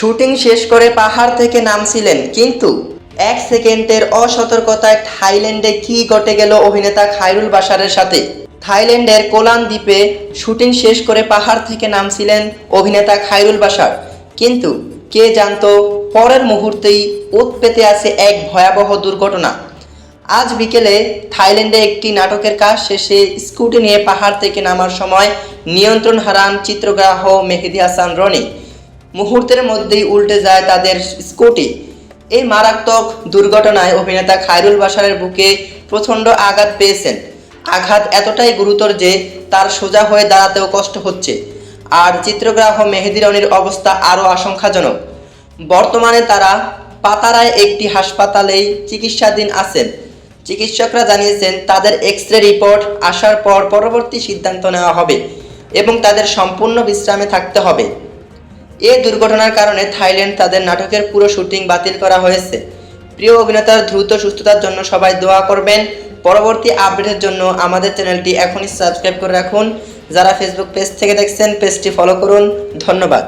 Shooting শেষ করে পাহাড় থেকে নামছিলেন, কিন্তু 1 সেকেন্ডের অসতর্কতায় থাইল্যান্ডে কি ঘটে গেল অভিনেতা খায়রুল বাশারের সাথে। থাইল্যান্ডের কোলান দ্বীপে শুটিং শেষ করে পাহাড় থেকে নামছিলেন অভিনেতা খায়রুল বাশার, কিন্তু কে জানতো পরের মুহূর্তেই ওত পেতে আছে এক ভয়াবহ দুর্ঘটনা। আজ বিকেলে থাইল্যান্ডে একটি নাটকের কাজ শেষে স্কুটি নিয়ে পাহাড় থেকে নামার সময় নিয়ন্ত্রণ হারান চিত্রগ্রাহক মেহেদী হাসান রনি। মুহূর্তের মধ্যেই উল্টে যায় তাদের স্কুটি। এই মারাত্মক দুর্ঘটনায় অভিনেতা খায়রুল বাশারের বুকে প্রচণ্ড আঘাত পেয়েছেন। আঘাত এতটাই গুরুতর যে তার সোজা হয়ে দাঁড়াতেও কষ্ট হচ্ছে। আর চিত্রগ্রাহক মেহেদী রনির অবস্থা আরও আশঙ্কাজনক। বর্তমানে তারা পাতারায় একটি হাসপাতালেই চিকিৎসাধীন আছেন। চিকিৎসকরা জানিয়েছেন তাদের এক্স-রে রিপোর্ট আসার পর পরবর্তী সিদ্ধান্ত নেওয়া হবে এবং তাদের সম্পূর্ণ বিশ্রামে থাকতে হবে। এই দুর্ঘটনার কারণে থাইল্যান্ড তাদের নাটকের পুরো শুটিং বাতিল করা হয়েছে। প্রিয় অভিনেতার দ্রুত সুস্থতার জন্য সবাই দোয়া করবেন। পরবর্তী আপডেটের জন্য আমাদের চ্যানেলটি এখনই সাবস্ক্রাইব করে রাখুন। যারা ফেসবুক পেজ থেকে দেখছেন পেজটি ফলো করুন। ধন্যবাদ।